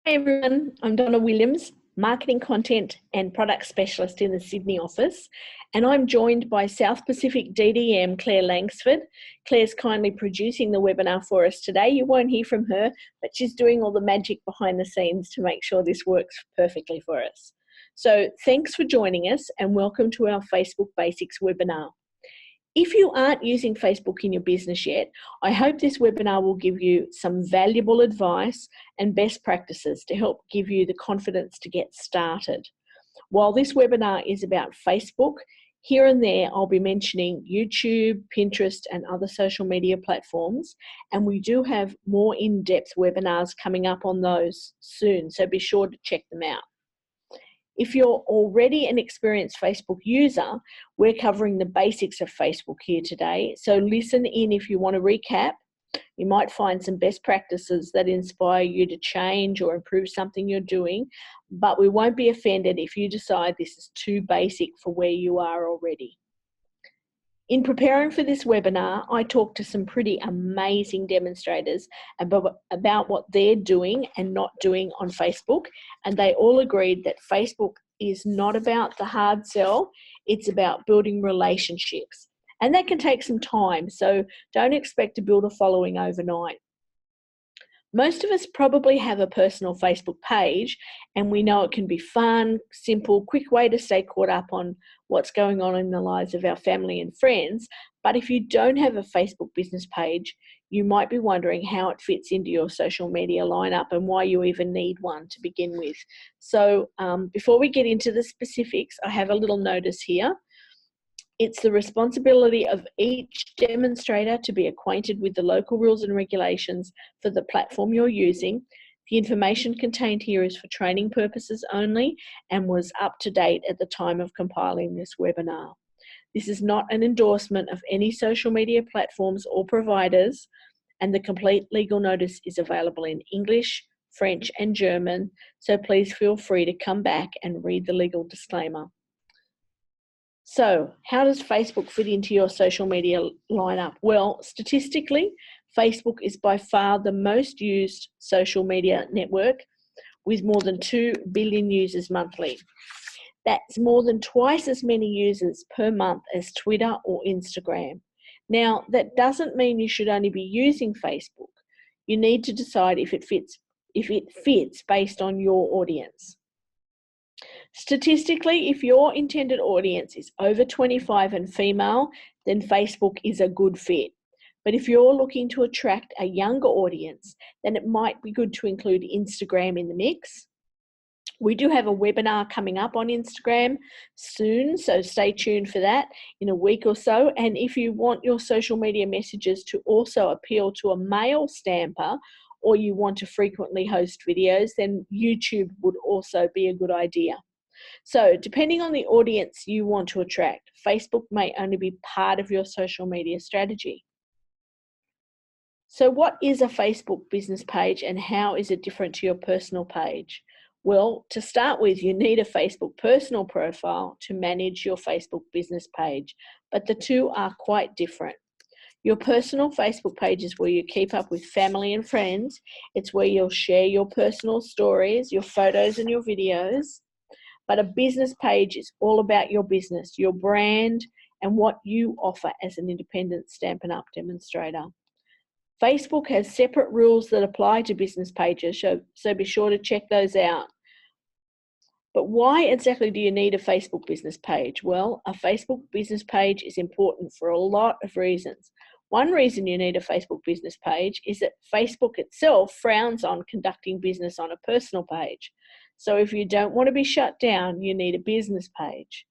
Hey everyone, I'm Donna Williams, Marketing Content and Product Specialist in the Sydney office, and I'm joined by South Pacific DDM Claire Langsford. Claire's kindly producing the webinar for us today. You won't hear from her, but she's doing all the magic behind the scenes to make sure this works perfectly for us. So thanks for joining us and welcome to our Facebook Basics webinar. If you aren't using Facebook in your business yet, I hope this webinar will give you some valuable advice and best practices to help give you the confidence to get started. While this webinar is about Facebook, here and there I'll be mentioning YouTube, Pinterest and other social media platforms, and we do have more in-depth webinars coming up on those soon, so be sure to check them out. If you're already an experienced Facebook user, we're covering the basics of Facebook here today. So listen in if you want to recap. You might find some best practices that inspire you to change or improve something you're doing, but we won't be offended if you decide this is too basic for where you are already. In preparing for this webinar, I talked to some pretty amazing demonstrators about what they're doing and not doing on Facebook, and they all agreed that Facebook is not about the hard sell, it's about building relationships. And that can take some time, so don't expect to build a following overnight. Most of us probably have a personal Facebook page, and we know it can be fun, simple, quick way to stay caught up on what's going on in the lives of our family and friends. But if you don't have a Facebook business page, you might be wondering how it fits into your social media lineup and why you even need one to begin with. So before we get into the specifics, I have a little notice here. It's the responsibility of each demonstrator to be acquainted with the local rules and regulations for the platform you're using. The information contained here is for training purposes only and was up to date at the time of compiling this webinar. This is not an endorsement of any social media platforms or providers, and the complete legal notice is available in English, French and German, so please feel free to come back and read the legal disclaimer. So, how does Facebook fit into your social media lineup? Well, statistically, Facebook is by far the most used social media network with more than 2 billion users monthly. That's more than twice as many users per month as Twitter or Instagram. Now, that doesn't mean you should only be using Facebook. You need to decide if it fits based on your audience. Statistically, if your intended audience is over 25 and female, then Facebook is a good fit. But if you're looking to attract a younger audience, then it might be good to include Instagram in the mix. We do have a webinar coming up on Instagram soon, so stay tuned for that in a week or so. And if you want your social media messages to also appeal to a male stamper, or you want to frequently host videos, then YouTube would also be a good idea. So depending on the audience you want to attract, Facebook may only be part of your social media strategy. So what is a Facebook business page and how is it different to your personal page? Well, to start with, you need a Facebook personal profile to manage your Facebook business page, but the two are quite different. Your personal Facebook page is where you keep up with family and friends. It's where you'll share your personal stories, your photos and your videos. But a business page is all about your business, your brand, and what you offer as an independent Stampin' Up! Demonstrator. Facebook has separate rules that apply to business pages, so be sure to check those out. But why exactly do you need a Facebook business page? Well, a Facebook business page is important for a lot of reasons. One reason you need a Facebook business page is that Facebook itself frowns on conducting business on a personal page. So if you don't want to be shut down, you need a business page.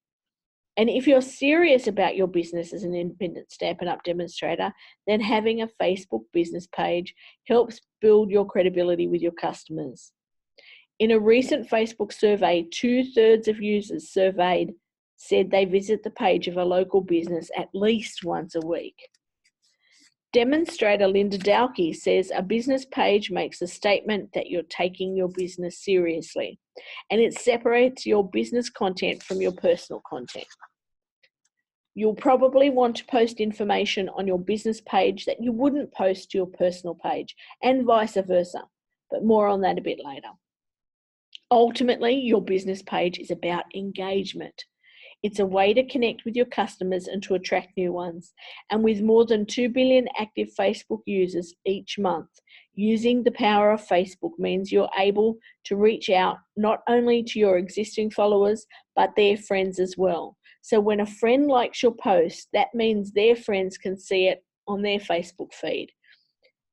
And if you're serious about your business as an independent Stampin' Up! Demonstrator, then having a Facebook business page helps build your credibility with your customers. In a recent Facebook survey, 2/3 of users surveyed said they visit the page of a local business at least once a week. Demonstrator Linda Dalkey says a business page makes a statement that you're taking your business seriously, and it separates your business content from your personal content. You'll probably want to post information on your business page that you wouldn't post to your personal page, and vice versa, but more on that a bit later. Ultimately, your business page is about engagement. It's a way to connect with your customers and to attract new ones. And with more than 2 billion active Facebook users each month, using the power of Facebook means you're able to reach out not only to your existing followers, but their friends as well. So when a friend likes your post, that means their friends can see it on their Facebook feed.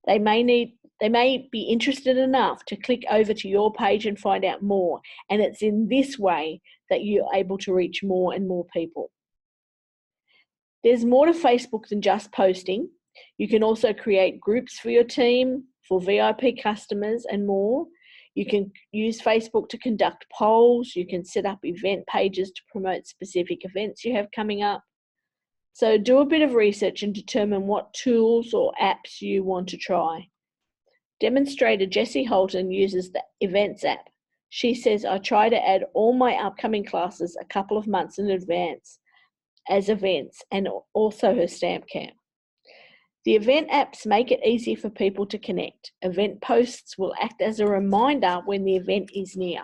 They may be interested enough to click over to your page and find out more. And it's in this way that you're able to reach more and more people. There's more to Facebook than just posting. You can also create groups for your team, for VIP customers and more. You can use Facebook to conduct polls. You can set up event pages to promote specific events you have coming up. So do a bit of research and determine what tools or apps you want to try. Demonstrator Jessie Holton uses the Events app. She says, I try to add all my upcoming classes a couple of months in advance as events and also her stamp camp. The event apps make it easy for people to connect. Event posts will act as a reminder when the event is near.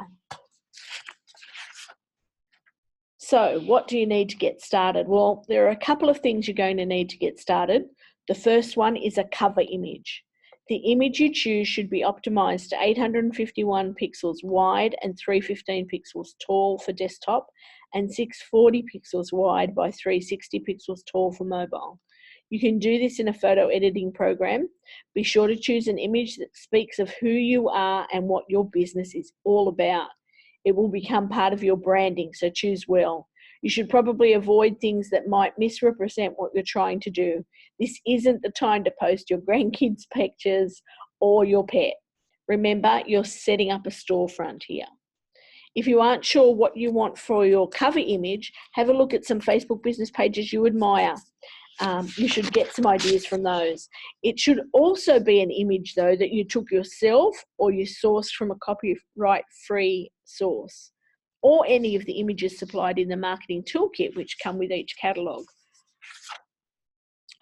So what do you need to get started? Well, there are a couple of things you're going to need to get started. The first one is a cover image. The image you choose should be optimized to 851 pixels wide and 315 pixels tall for desktop and 640 pixels wide by 360 pixels tall for mobile. You can do this in a photo editing program. Be sure to choose an image that speaks of who you are and what your business is all about. It will become part of your branding, so choose well. You should probably avoid things that might misrepresent what you're trying to do. This isn't the time to post your grandkids' pictures or your pet. Remember, you're setting up a storefront here. If you aren't sure what you want for your cover image, have a look at some Facebook business pages you admire. You should get some ideas from those. It should also be an image, though, that you took yourself or you sourced from a copyright-free source, or any of the images supplied in the marketing toolkit, which come with each catalogue.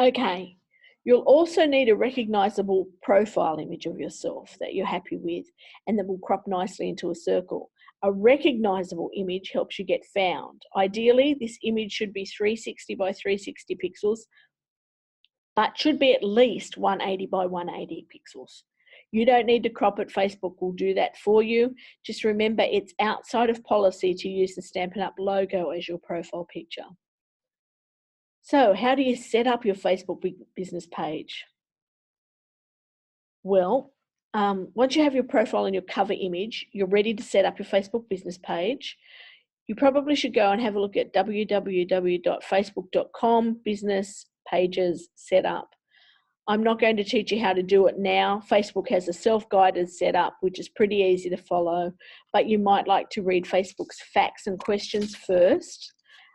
Okay, you'll also need a recognizable profile image of yourself that you're happy with and that will crop nicely into a circle. A recognizable image helps you get found. Ideally, this image should be 360 by 360 pixels, but should be at least 180 by 180 pixels. You don't need to crop it. Facebook will do that for you. Just remember, it's outside of policy to use the Stampin' Up logo as your profile picture. So how do you set up your Facebook business page? Well, once you have your profile and your cover image, you're ready to set up your Facebook business page. You probably should go and have a look at www.facebook.com business pages setup. I'm not going to teach you how to do it now. Facebook has a self-guided setup, which is pretty easy to follow, but you might like to read Facebook's facts and questions first.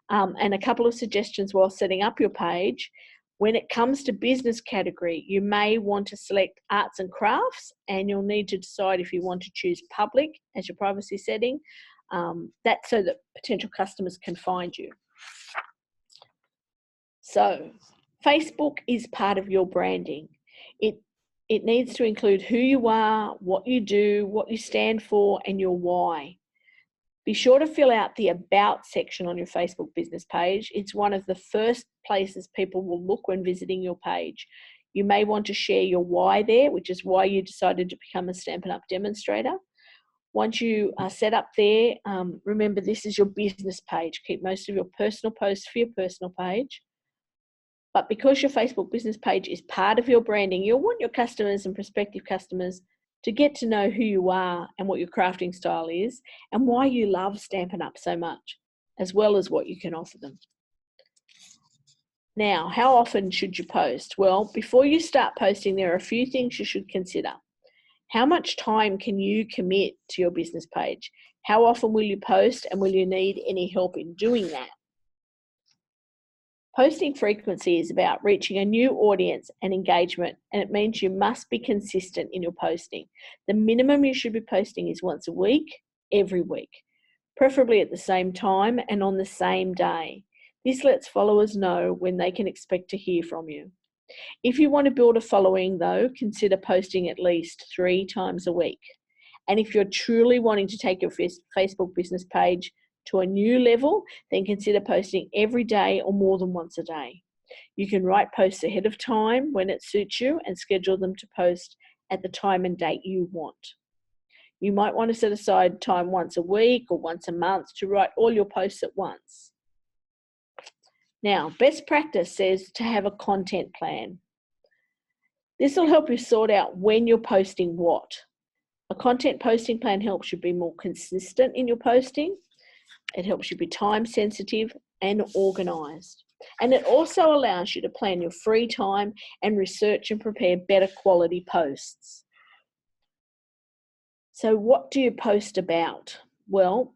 And a couple of suggestions while setting up your page. When it comes to business category, you may want to select arts and crafts, and you'll need to decide if you want to choose public as your privacy setting. That's so that potential customers can find you. So Facebook is part of your branding. It needs to include who you are, what you do, what you stand for, and your why. Be sure to fill out the About section on your Facebook business page. It's one of the first places people will look when visiting your page. You may want to share your why there, which is why you decided to become a Stampin' Up demonstrator. Once you are set up there, remember this is your business page. Keep most of your personal posts for your personal page. But because your Facebook business page is part of your branding, you'll want your customers and prospective customers to get to know who you are and what your crafting style is and why you love Stampin' Up so much, as well as what you can offer them. Now, how often should you post? Well, before you start posting, there are a few things you should consider. How much time can you commit to your business page? How often will you post, and will you need any help in doing that? Posting frequency is about reaching a new audience and engagement, and it means you must be consistent in your posting. The minimum you should be posting is once a week, every week, preferably at the same time and on the same day. This lets followers know when they can expect to hear from you. If you want to build a following, though, consider posting at least 3 times a week. And if you're truly wanting to take your Facebook business page to a new level, then consider posting every day or more than once a day. You can write posts ahead of time when it suits you and schedule them to post at the time and date you want. You might want to set aside time once a week or once a month to write all your posts at once. Now, best practice says to have a content plan. This will help you sort out when you're posting what. A content posting plan helps you be more consistent in your posting. It helps you be time sensitive and organised. And it also allows you to plan your free time and research and prepare better quality posts. So what do you post about? Well,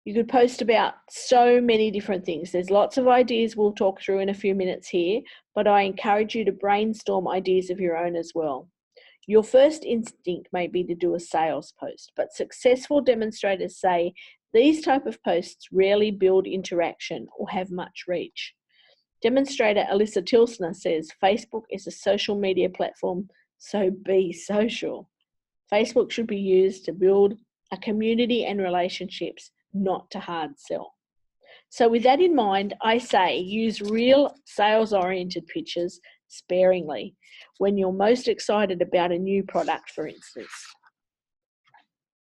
you could post about so many different things. There's lots of ideas we'll talk through in a few minutes here, but I encourage you to brainstorm ideas of your own as well. Your first instinct may be to do a sales post, but successful demonstrators say these type of posts rarely build interaction or have much reach. Demonstrator Alyssa Tilsner says, Facebook is a social media platform, so be social. Facebook should be used to build a community and relationships, not to hard sell. So with that in mind, I say use real sales-oriented pictures sparingly when you're most excited about a new product, for instance.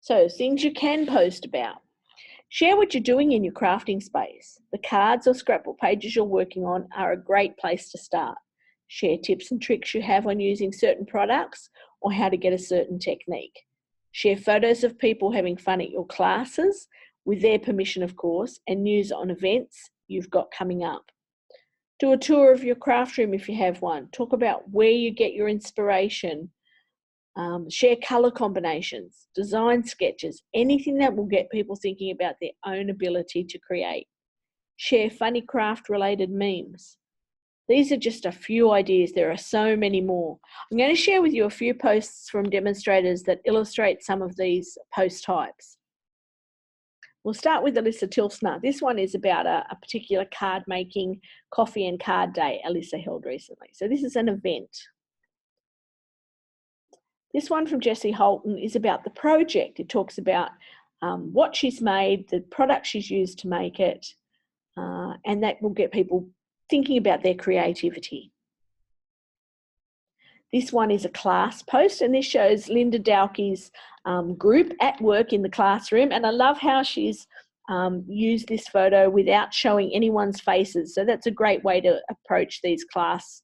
So things you can post about. Share what you're doing in your crafting space. The cards or scrapbook pages you're working on are a great place to start. Share tips and tricks you have on using certain products or how to get a certain technique. Share photos of people having fun at your classes, with their permission, of course, and news on events you've got coming up. Do a tour of your craft room if you have one. Talk about where you get your inspiration. Share colour combinations, design sketches, anything that will get people thinking about their own ability to create. Share funny craft-related memes. These are just a few ideas. There are so many more. I'm going to share with you a few posts from demonstrators that illustrate some of these post types. We'll start with Alyssa Tilsner. This one is about a particular card making coffee and card day Alyssa held recently. So this is an event. This one from Jessie Holton is about the project. It talks about what she's made, the product she's used to make it, and that will get people thinking about their creativity. This one is a class post, and this shows Linda Dowkey's group at work in the classroom, and I love how she's used this photo without showing anyone's faces. So that's a great way to approach these class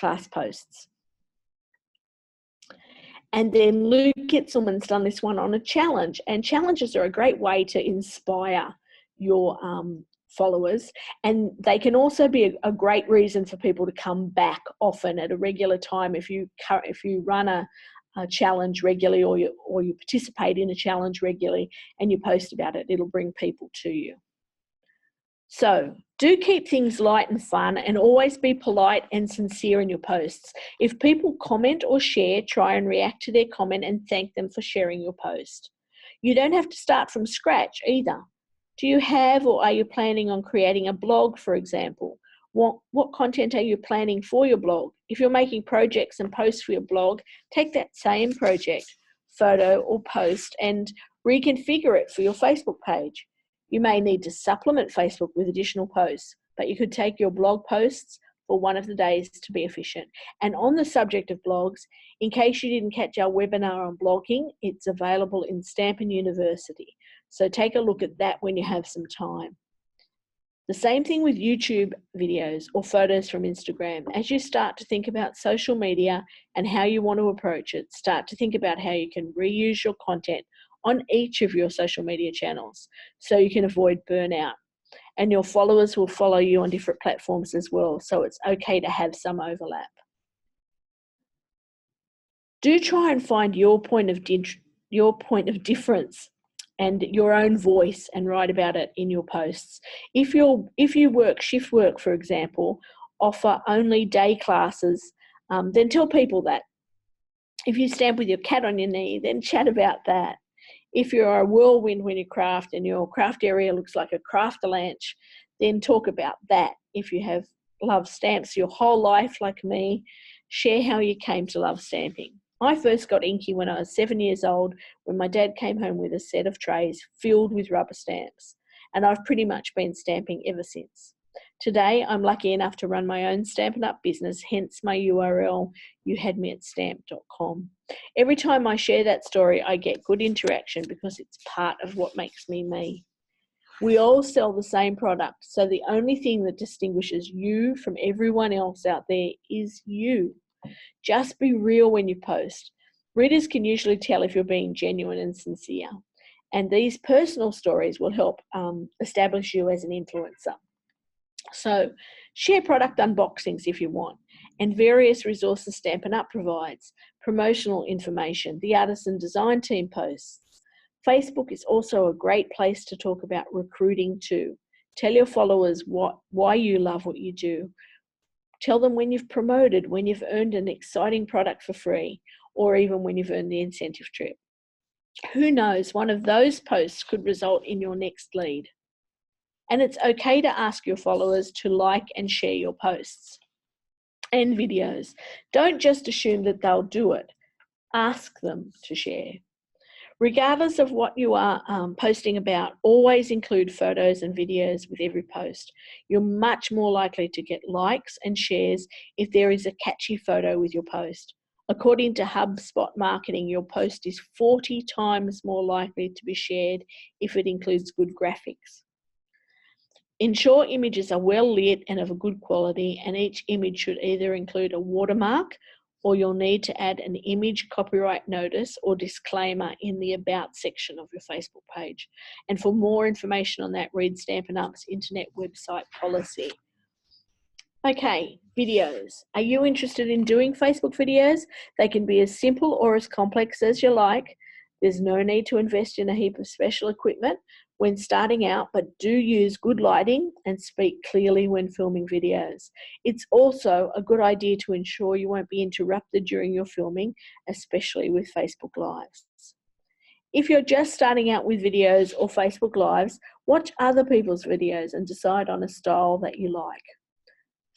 posts. And then Lou Kitzelman's done this one on a challenge, and challenges are a great way to inspire your followers, and they can also be a great reason for people to come back often at a regular time. If you run a challenge regularly, or you participate in a challenge regularly and you post about it, it'll bring people to you. So do keep things light and fun, and always be polite and sincere in your posts. If people comment or share, try and react to their comment and thank them for sharing your post. You don't have to start from scratch either. Do you have, or are you planning on creating a blog, for example? What content are you planning for your blog? If you're making projects and posts for your blog, take that same project, photo or post, and reconfigure it for your Facebook page. You may need to supplement Facebook with additional posts, but you could take your blog posts for one of the days to be efficient. And on the subject of blogs, in case you didn't catch our webinar on blogging, it's available in Stampin' University. So take a look at that when you have some time. The same thing with YouTube videos or photos from Instagram. As you start to think about social media and how you want to approach it, start to think about how you can reuse your content on each of your social media channels so you can avoid burnout. And your followers will follow you on different platforms as well, so it's okay to have some overlap. Do try and find your point of difference and your own voice, and write about it in your posts. If you work shift work, for example, offer only day classes, then tell people that. If you stamp with your cat on your knee, then chat about that. If you're a whirlwind when you craft and your craft area looks like a craft-a-lanch, then talk about that. If you have loved stamps your whole life like me, share how you came to love stamping. I first got inky when I was 7 years old, when my dad came home with a set of trays filled with rubber stamps, and I've pretty much been stamping ever since. Today, I'm lucky enough to run my own Stampin' Up business, hence my URL, youhadmeatstamp.com. Every time I share that story, I get good interaction because it's part of what makes me me. We all sell the same product, so the only thing that distinguishes you from everyone else out there is you. Just be real when you post. Readers can usually tell if you're being genuine and sincere, and these personal stories will help establish you as an influencer. So share product unboxings if you want, and various resources Stampin' Up provides, promotional information, the artisan design team posts. Facebook is also a great place to talk about recruiting too. Tell your followers why you love what you do. Tell them when you've promoted, when you've earned an exciting product for free, or even when you've earned the incentive trip. Who knows, one of those posts could result in your next lead. And it's okay to ask your followers to like and share your posts and videos. Don't just assume that they'll do it. Ask them to share. Regardless of what you are posting about, always include photos and videos with every post. You're much more likely to get likes and shares if there is a catchy photo with your post. According to HubSpot Marketing, your post is 40 times more likely to be shared if it includes good graphics. Ensure images are well lit and of a good quality, and each image should either include a watermark, or you'll need to add an image copyright notice or disclaimer in the About section of your Facebook page. And for more information on that, read Stampin' Up's internet website policy. Okay, videos. Are you interested in doing Facebook videos? They can be as simple or as complex as you like. There's no need to invest in a heap of special equipment when starting out, but do use good lighting and speak clearly when filming videos. It's also a good idea to ensure you won't be interrupted during your filming, especially with Facebook Lives. If you're just starting out with videos or Facebook Lives, watch other people's videos and decide on a style that you like.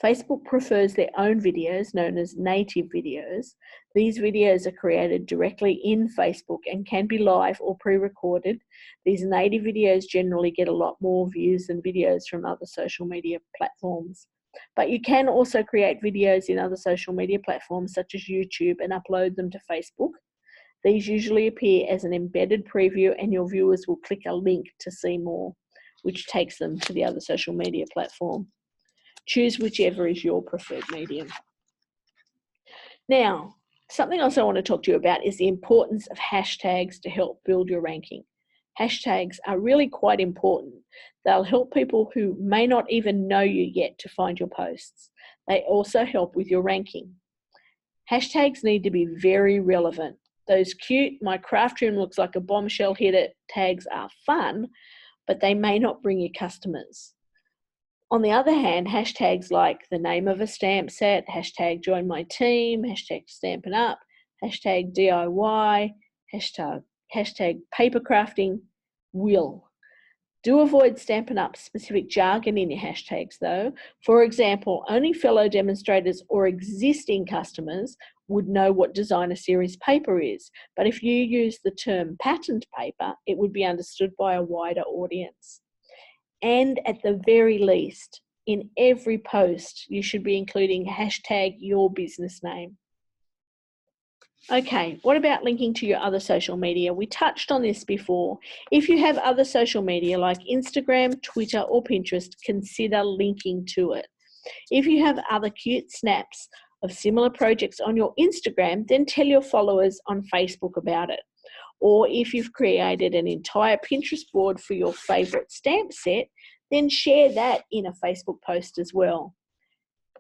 Facebook prefers their own videos, known as native videos. These videos are created directly in Facebook and can be live or pre-recorded. These native videos generally get a lot more views than videos from other social media platforms. But you can also create videos in other social media platforms such as YouTube and upload them to Facebook. These usually appear as an embedded preview, and your viewers will click a link to see more, which takes them to the other social media platform. Choose whichever is your preferred medium. Now, something else I want to talk to you about is the importance of hashtags to help build your ranking. Hashtags are really quite important. They'll help people who may not even know you yet to find your posts. They also help with your ranking. Hashtags need to be very relevant. Those cute, my craft room looks like a bombshell hit tags are fun, but they may not bring you customers. On the other hand, hashtags like the name of a stamp set, hashtag join my team, hashtag Stampin' Up, hashtag DIY, hashtag paper crafting will. Do avoid Stampin' Up specific jargon in your hashtags though. For example, only fellow demonstrators or existing customers would know what designer series paper is, but if you use the term patterned paper, it would be understood by a wider audience. And at the very least, in every post, you should be including hashtag your business name. Okay, what about linking to your other social media? We touched on this before. If you have other social media like Instagram, Twitter, or Pinterest, consider linking to it. If you have other cute snaps of similar projects on your Instagram, then tell your followers on Facebook about it. Or if you've created an entire Pinterest board for your favorite stamp set, then share that in a Facebook post as well.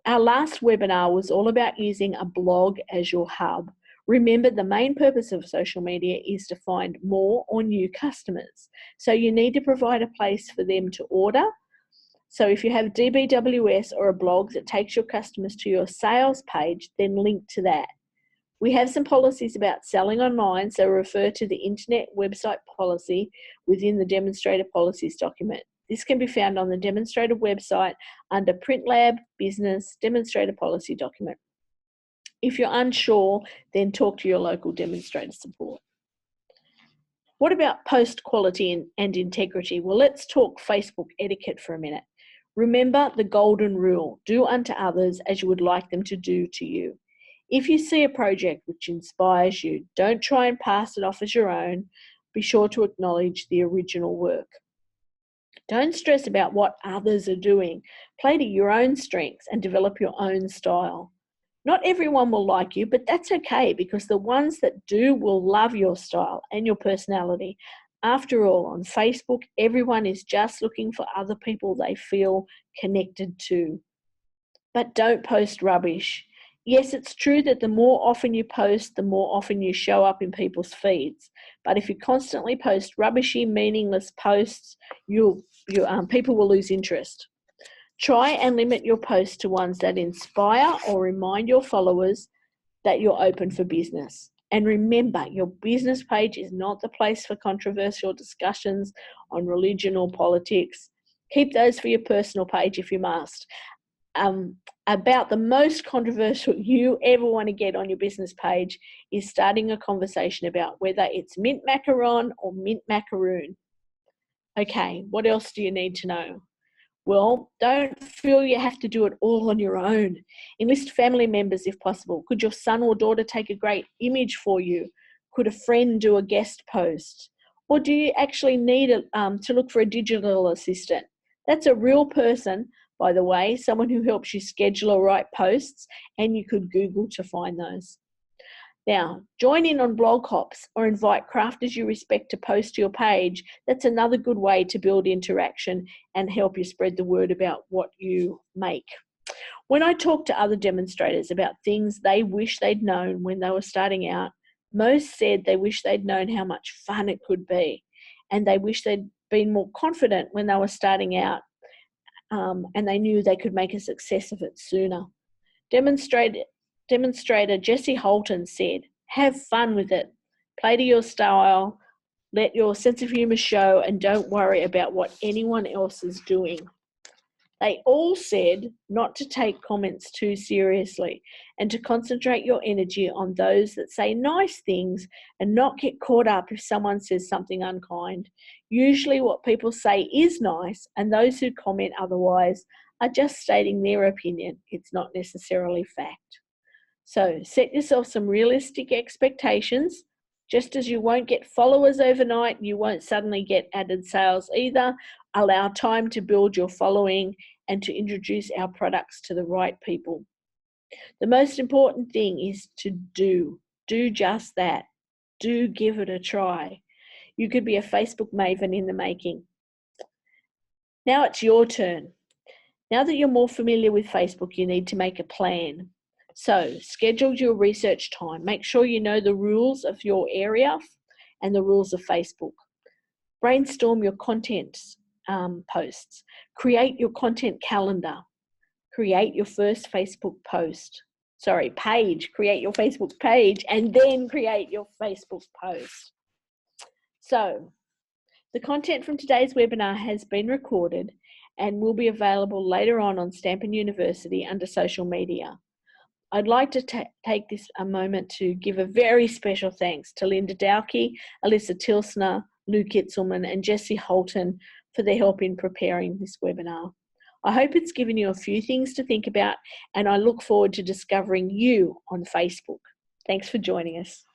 Our last webinar was all about using a blog as your hub. Remember, the main purpose of social media is to find more or new customers. So you need to provide a place for them to order. So if you have DBWS or a blog that takes your customers to your sales page, then link to that. We have some policies about selling online, so refer to the Internet Website Policy within the Demonstrator Policies document. This can be found on the Demonstrator website under Print Lab Business Demonstrator Policy document. If you're unsure, then talk to your local demonstrator support. What about post quality and integrity? Well, let's talk Facebook etiquette for a minute. Remember the golden rule: do unto others as you would like them to do to you. If you see a project which inspires you, don't try and pass it off as your own. Be sure to acknowledge the original work. Don't stress about what others are doing. Play to your own strengths and develop your own style. Not everyone will like you, but that's okay, because the ones that do will love your style and your personality. After all, on Facebook, everyone is just looking for other people they feel connected to. But don't post rubbish. Yes, it's true that the more often you post, the more often you show up in people's feeds. But if you constantly post rubbishy, meaningless posts, people will lose interest. Try and limit your posts to ones that inspire or remind your followers that you're open for business. And remember, your business page is not the place for controversial discussions on religion or politics. Keep those for your personal page if you must. About the most controversial you ever want to get on your business page is starting a conversation about whether it's mint macaron or mint macaroon. Okay, what else do you need to know? Well, don't feel you have to do it all on your own. Enlist family members if possible. Could your son or daughter take a great image for you? Could a friend do a guest post? Or do you actually need to look for a digital assistant? That's a real person, by the way, someone who helps you schedule or write posts, and you could Google to find those. Now, join in on blog hops or invite crafters you respect to post to your page. That's another good way to build interaction and help you spread the word about what you make. When I talk to other demonstrators about things they wish they'd known when they were starting out, most said they wish they'd known how much fun it could be, and they wish they'd been more confident when they were starting out, and they knew they could make a success of it sooner. Demonstrator Jessie Holton said, have fun with it, play to your style, let your sense of humour show, and don't worry about what anyone else is doing. They all said not to take comments too seriously and to concentrate your energy on those that say nice things and not get caught up if someone says something unkind. Usually what people say is nice, and those who comment otherwise are just stating their opinion. It's not necessarily fact. So set yourself some realistic expectations. Just as you won't get followers overnight, you won't suddenly get added sales either. Allow time to build your following and to introduce our products to the right people. The most important thing is to do just that. Do give it a try. You could be a Facebook maven in the making. Now it's your turn. Now that you're more familiar with Facebook, you need to make a plan. So schedule your research time. Make sure you know the rules of your area and the rules of Facebook. Brainstorm your content posts. Create your content calendar. Create your first Facebook page. Create your Facebook page and then create your Facebook post. So the content from today's webinar has been recorded and will be available later on Stampin University under social media. I'd like to take a moment to give a very special thanks to Linda Dowkey, Alyssa Tilsner, Lou Kitzelman, and Jessie Holton for their help in preparing this webinar. I hope it's given you a few things to think about, and I look forward to discovering you on Facebook. Thanks for joining us.